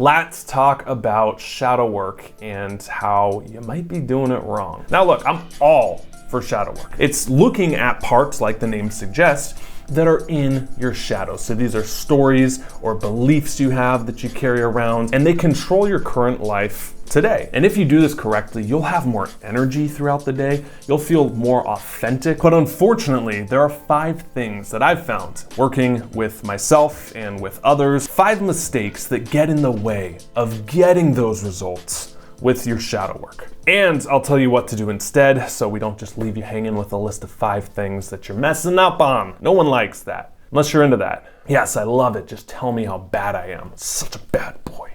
let's talk about shadow work and how you might be doing it wrong. Now look, I'm all for shadow work. It's looking at parts, like the name suggests, that are in your shadow. So these are stories or beliefs you have that you carry around, and they control your current life today. And if you do this correctly, you'll have more energy throughout the day. You'll feel more authentic. But unfortunately, there are 5 things that I've found working with myself and with others, 5 mistakes that get in the way of getting those results with your shadow work. And I'll tell you what to do instead, so we don't just leave you hanging with a list of 5 things that you're messing up on. No one likes that, unless you're into that. Yes, I love it. Just tell me how bad I am. Such a bad boy.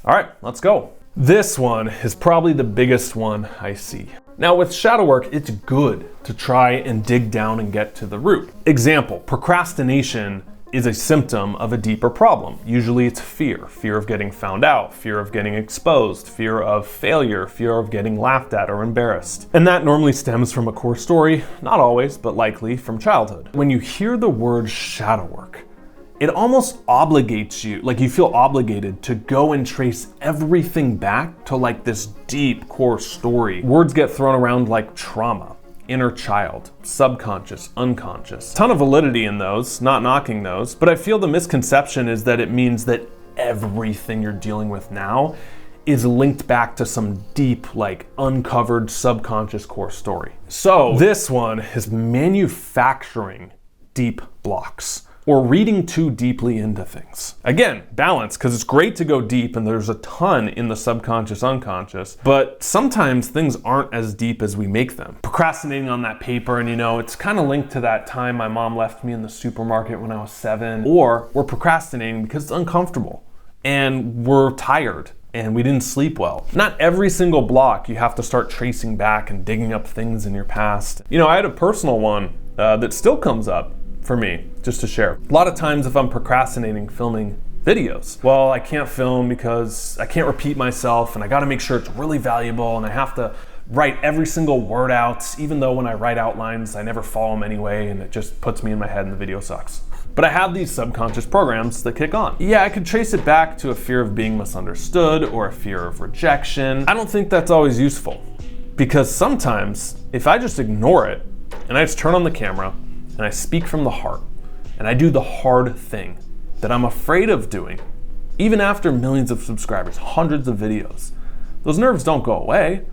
All right, let's go. This one is probably the biggest one I see. Now with shadow work, it's good to try and dig down and get to the root. Example, procrastination is a symptom of a deeper problem. Usually it's fear of getting found out, fear of getting exposed, fear of failure, fear of getting laughed at or embarrassed. And that normally stems from a core story, not always, but likely from childhood. When you hear the word shadow work, it almost obligates you, like you feel obligated to go and trace everything back to like this deep core story. Words get thrown around like trauma, inner child, subconscious, unconscious. Ton of validity in those, not knocking those, but I feel the misconception is that it means that everything you're dealing with now is linked back to some deep, like uncovered subconscious core story. So this one is manufacturing deep blocks, or reading too deeply into things. Again, balance, because it's great to go deep and there's a ton in the subconscious, unconscious, but sometimes things aren't as deep as we make them. Procrastinating on that paper, and it's kind of linked to that time my mom left me in the supermarket when I was 7, or we're procrastinating because it's uncomfortable and we're tired and we didn't sleep well. Not every single block you have to start tracing back and digging up things in your past. I had a personal one that still comes up for me, just to share. A lot of times if I'm procrastinating filming videos, well, I can't film because I can't repeat myself and I gotta make sure it's really valuable and I have to write every single word out, even though when I write outlines, I never follow them anyway and it just puts me in my head and the video sucks. But I have these subconscious programs that kick on. Yeah, I could trace it back to a fear of being misunderstood or a fear of rejection. I don't think that's always useful, because sometimes if I just ignore it and I just turn on the camera and I speak from the heart, and I do the hard thing that I'm afraid of doing, even after millions of subscribers, hundreds of videos, those nerves don't go away,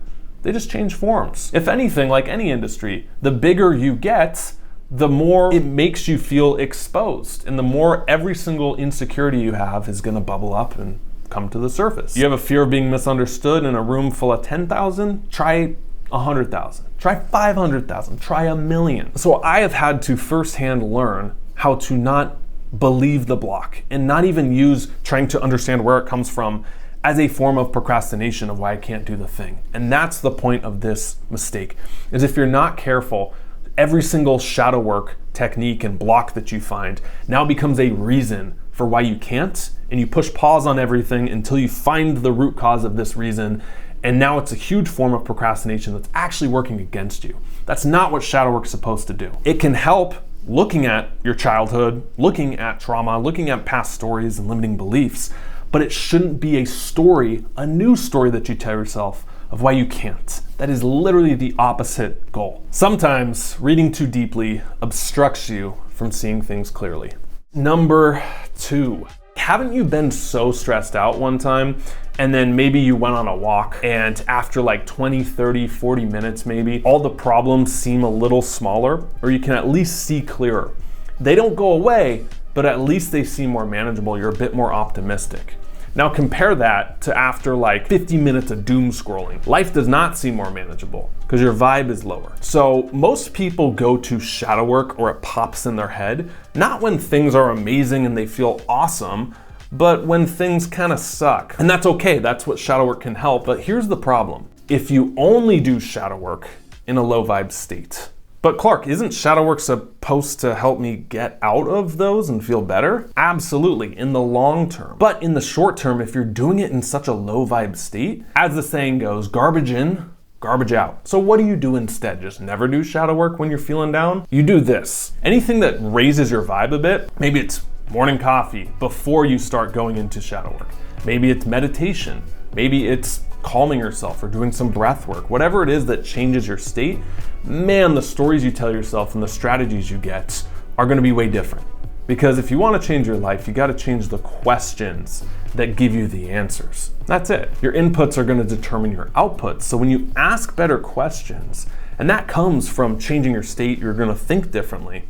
they just change forms. If anything, like any industry, the bigger you get, the more it makes you feel exposed, and the more every single insecurity you have is gonna bubble up and come to the surface. You have a fear of being misunderstood in a room full of 10,000? Try 100,000, try 500,000, try 1,000,000. So I have had to firsthand learn how to not believe the block and not even use trying to understand where it comes from as a form of procrastination of why I can't do the thing. And that's the point of this mistake, is if you're not careful, every single shadow work technique and block that you find now becomes a reason for why you can't, and you push pause on everything until you find the root cause of this reason. And now it's a huge form of procrastination that's actually working against you. That's not what shadow work is supposed to do. It can help looking at your childhood, looking at trauma, looking at past stories and limiting beliefs, but it shouldn't be a story, a new story that you tell yourself of why you can't. That is literally the opposite goal. Sometimes reading too deeply obstructs you from seeing things clearly. Number 2, haven't you been so stressed out one time and then maybe you went on a walk and after like 20, 30, 40 minutes maybe, all the problems seem a little smaller, or you can at least see clearer. They don't go away, but at least they seem more manageable. You're a bit more optimistic. Now compare that to after like 50 minutes of doom scrolling. Life does not seem more manageable because your vibe is lower. So most people go to shadow work, or it pops in their head, not when things are amazing and they feel awesome, but when things kind of suck. And that's okay, that's what shadow work can help. But here's the problem. If you only do shadow work in a low vibe state, but Clark, isn't shadow work supposed to help me get out of those and feel better? Absolutely, in the long term. But in the short term, if you're doing it in such a low vibe state, as the saying goes, garbage in, garbage out. So what do you do instead? Just never do shadow work when you're feeling down? You do this. Anything that raises your vibe a bit, maybe it's morning coffee before you start going into shadow work. Maybe it's meditation. Maybe it's calming yourself or doing some breath work. Whatever it is that changes your state, man, the stories you tell yourself and the strategies you get are gonna be way different. Because if you wanna change your life, you gotta change the questions that give you the answers. That's it. Your inputs are gonna determine your outputs. So when you ask better questions, and that comes from changing your state, you're gonna think differently,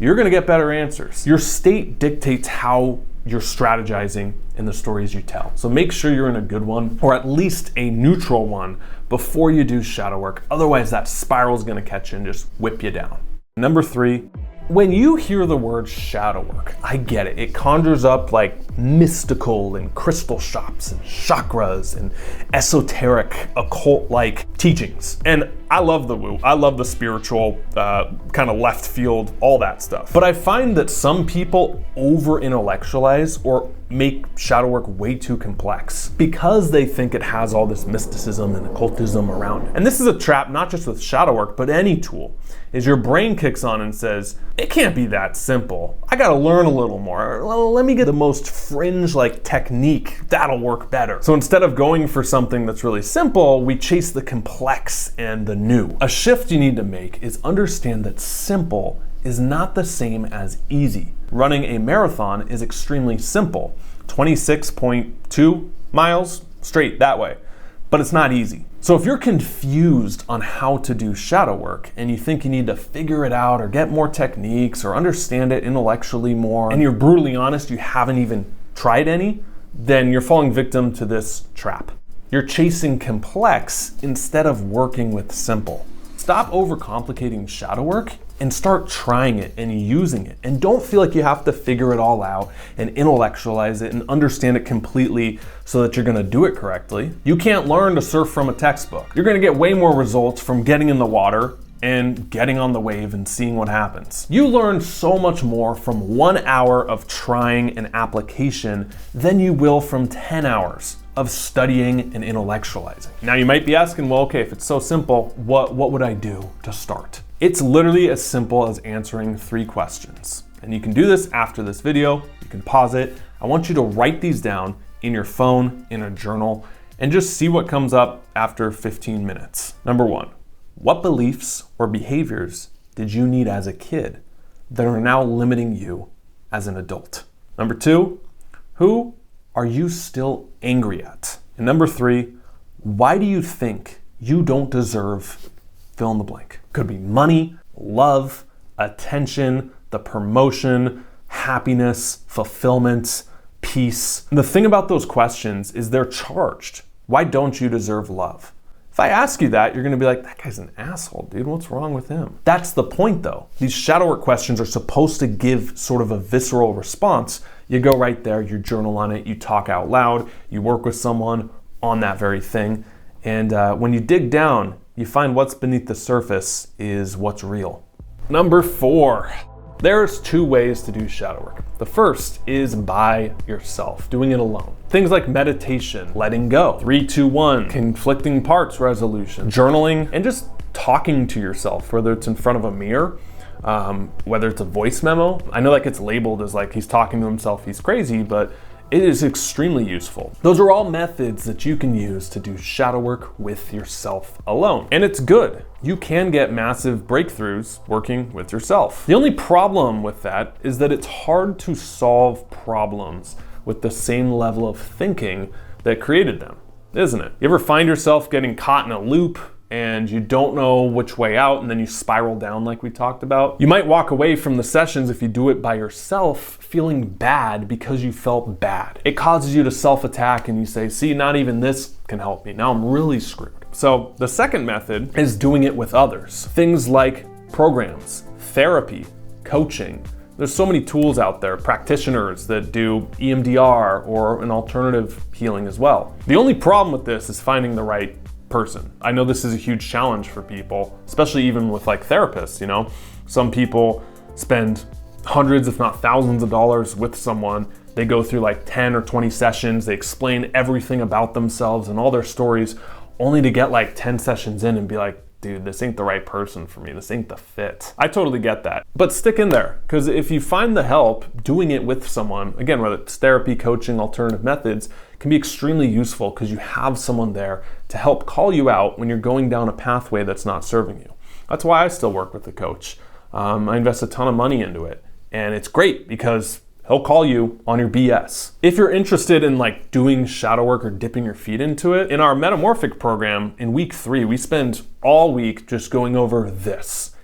you're gonna get better answers. Your state dictates how you're strategizing in the stories you tell. So make sure you're in a good one, or at least a neutral one, before you do shadow work. Otherwise, that spiral is gonna catch you and just whip you down. Number 3, when you hear the word shadow work, I get it. It conjures up like mystical and crystal shops and chakras and esoteric, occult-like teachings. And I love the woo. I love the spiritual, kind of left field, all that stuff. But I find that some people over-intellectualize or make shadow work way too complex because they think it has all this mysticism and occultism around it. And this is a trap, not just with shadow work, but any tool, is your brain kicks on and says, it can't be that simple. I gotta learn a little more. Let me get the most fringe like technique. That'll work better. So instead of going for something that's really simple, we chase the complex and the new. A shift you need to make is understand that simple is not the same as easy. Running a marathon is extremely simple. 26.2 miles straight that way. But it's not easy. So if you're confused on how to do shadow work and you think you need to figure it out or get more techniques or understand it intellectually more, and you're brutally honest, you haven't even tried any, then you're falling victim to this trap. You're chasing complex instead of working with simple. Stop overcomplicating shadow work and start trying it and using it. And don't feel like you have to figure it all out and intellectualize it and understand it completely so that you're gonna do it correctly. You can't learn to surf from a textbook. You're gonna get way more results from getting in the water and getting on the wave and seeing what happens. You learn so much more from 1 hour of trying an application than you will from 10 hours of studying and intellectualizing. Now you might be asking, well, okay, if it's so simple, what would I do to start? It's literally as simple as answering 3 questions. And you can do this after this video. You can pause it. I want you to write these down in your phone, in a journal, and just see what comes up after 15 minutes. Number 1, what beliefs or behaviors did you need as a kid that are now limiting you as an adult? Number 2, who are you still angry at? And number 3, why do you think you don't deserve fill in the blank? Could be money, love, attention, the promotion, happiness, fulfillment, peace. And the thing about those questions is they're charged. Why don't you deserve love? If I ask you that, you're gonna be like, that guy's an asshole, dude, what's wrong with him? That's the point though. These shadow work questions are supposed to give sort of a visceral response. You go right there, you journal on it, you talk out loud, you work with someone on that very thing. And when you dig down, you find what's beneath the surface is what's real. Number 4, there's 2 ways to do shadow work. The first is by yourself, doing it alone. Things like meditation, letting go, 3-2-1, conflicting parts resolution, journaling, and just talking to yourself, whether it's in front of a mirror, whether it's a voice memo. I know that gets labeled as like he's talking to himself, he's crazy, but it is extremely useful. Those are all methods that you can use to do shadow work with yourself alone. And it's good. You can get massive breakthroughs working with yourself. The only problem with that is that it's hard to solve problems with the same level of thinking that created them, isn't it? You ever find yourself getting caught in a loop and you don't know which way out and then you spiral down like we talked about? You might walk away from the sessions if you do it by yourself feeling bad because you felt bad. It causes you to self-attack and you say, see, not even this can help me. Now I'm really screwed. So the second method is doing it with others. Things like programs, therapy, coaching. There's so many tools out there, practitioners that do EMDR or an alternative healing as well. The only problem with this is finding the right person. I know this is a huge challenge for people, especially even with like therapists, you know? Some people spend hundreds, if not thousands of dollars with someone. They go through like 10 or 20 sessions. They explain everything about themselves and all their stories only to get like 10 sessions in and be like, dude, this ain't the right person for me. This ain't the fit. I totally get that. But stick in there, because if you find the help, doing it with someone, again, whether it's therapy, coaching, alternative methods, can be extremely useful because you have someone there to help call you out when you're going down a pathway that's not serving you. That's why I still work with the coach. I invest a ton of money into it. And it's great because he'll call you on your BS. If you're interested in like doing shadow work or dipping your feet into it, in our Metamorphic program in week 3, we spend all week just going over this.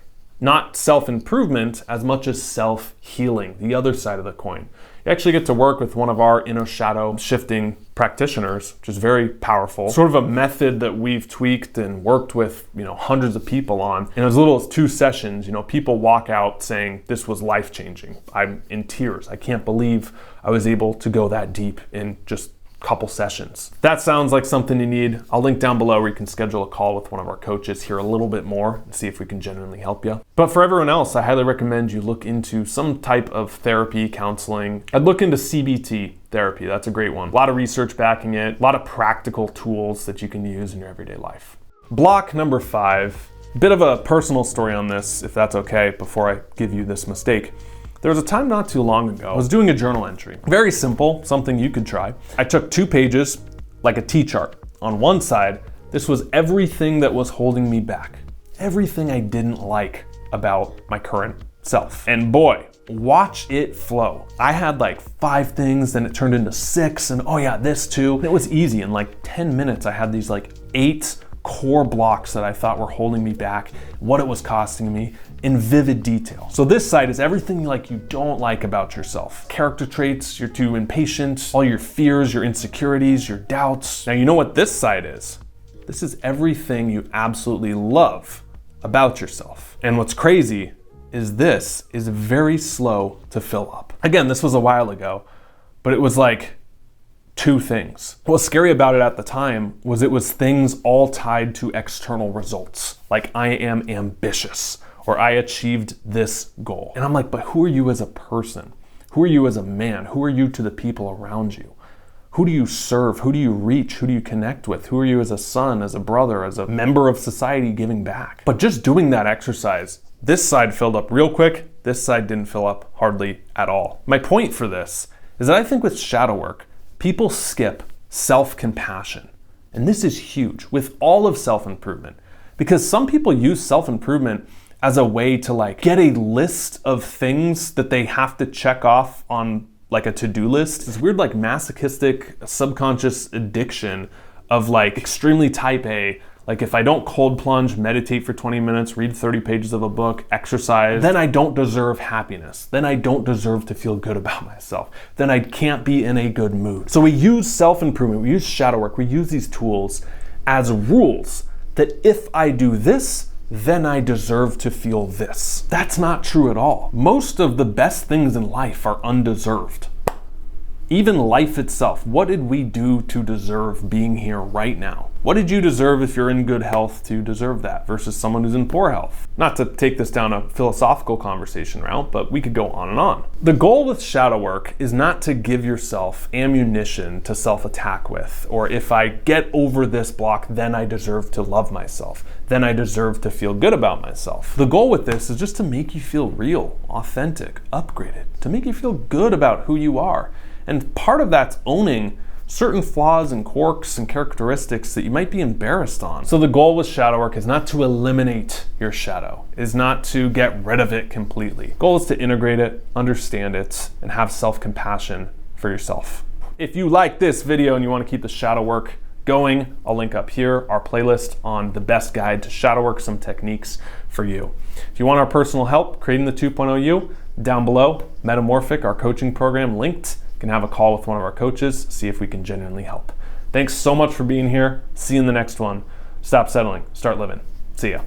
Not self-improvement as much as self-healing, the other side of the coin. You actually get to work with one of our inner shadow shifting practitioners, which is very powerful. Sort of a method that we've tweaked and worked with, hundreds of people on. In as little as 2 sessions, people walk out saying, this was life-changing. I'm in tears. I can't believe I was able to go that deep in just couple sessions. That sounds like something you need. I'll link down below where you can schedule a call with one of our coaches, hear a little bit more, and see if we can genuinely help you. But for everyone else, I highly recommend you look into some type of therapy, counseling. I'd look into CBT therapy. That's a great one. A lot of research backing it, a lot of practical tools that you can use in your everyday life. Block number 5, bit of a personal story on this, if that's okay, before I give you this mistake. There was a time not too long ago, I was doing a journal entry. Very simple, something you could try. I took 2 pages, like a T-chart. On one side, this was everything that was holding me back. Everything I didn't like about my current self. And boy, watch it flow. I had like 5 things, then it turned into 6, and oh yeah, this too. And it was easy. In like 10 minutes, I had these like 8 core blocks that I thought were holding me back, what it was costing me, in vivid detail. So this side is everything like you don't like about yourself. Character traits, you're too impatient, all your fears, your insecurities, your doubts. Now you know what this side is. This is everything you absolutely love about yourself. And what's crazy is this is very slow to fill up. Again, this was a while ago, but it was like 2 things. What's scary about it at the time was it was things all tied to external results. Like I am ambitious, or I achieved this goal. And I'm like, but who are you as a person? Who are you as a man? Who are you to the people around you? Who do you serve? Who do you reach? Who do you connect with? Who are you as a son, as a brother, as a member of society giving back? But just doing that exercise, this side filled up real quick, this side didn't fill up hardly at all. My point for this is that I think with shadow work, people skip self-compassion. And this is huge with all of self-improvement, because some people use self-improvement as a way to like get a list of things that they have to check off on like a to-do list. This weird like masochistic subconscious addiction of like extremely type A. Like if I don't cold plunge, meditate for 20 minutes, read 30 pages of a book, exercise, then I don't deserve happiness. Then I don't deserve to feel good about myself. Then I can't be in a good mood. So we use self-improvement, we use shadow work, we use these tools as rules that if I do this, then I deserve to feel this. That's not true at all. Most of the best things in life are undeserved. Even life itself, what did we do to deserve being here right now? What did you deserve if you're in good health to deserve that versus someone who's in poor health? Not to take this down a philosophical conversation route, but we could go on and on. The goal with shadow work is not to give yourself ammunition to self-attack with, or if I get over this block, then I deserve to love myself. Then I deserve to feel good about myself. The goal with this is just to make you feel real, authentic, upgraded, to make you feel good about who you are. And part of that's owning certain flaws and quirks and characteristics that you might be embarrassed on. So the goal with shadow work is not to eliminate your shadow, is not to get rid of it completely. The goal is to integrate it, understand it, and have self-compassion for yourself. If you like this video and you want to keep the shadow work going, I'll link up here our playlist on the best guide to shadow work, some techniques for you. If you want our personal help creating the 2.0 you, down below, Metamorphic, our coaching program, linked. You can have a call with one of our coaches, see if we can genuinely help. Thanks so much for being here. See you in the next one. Stop settling, start living. See ya.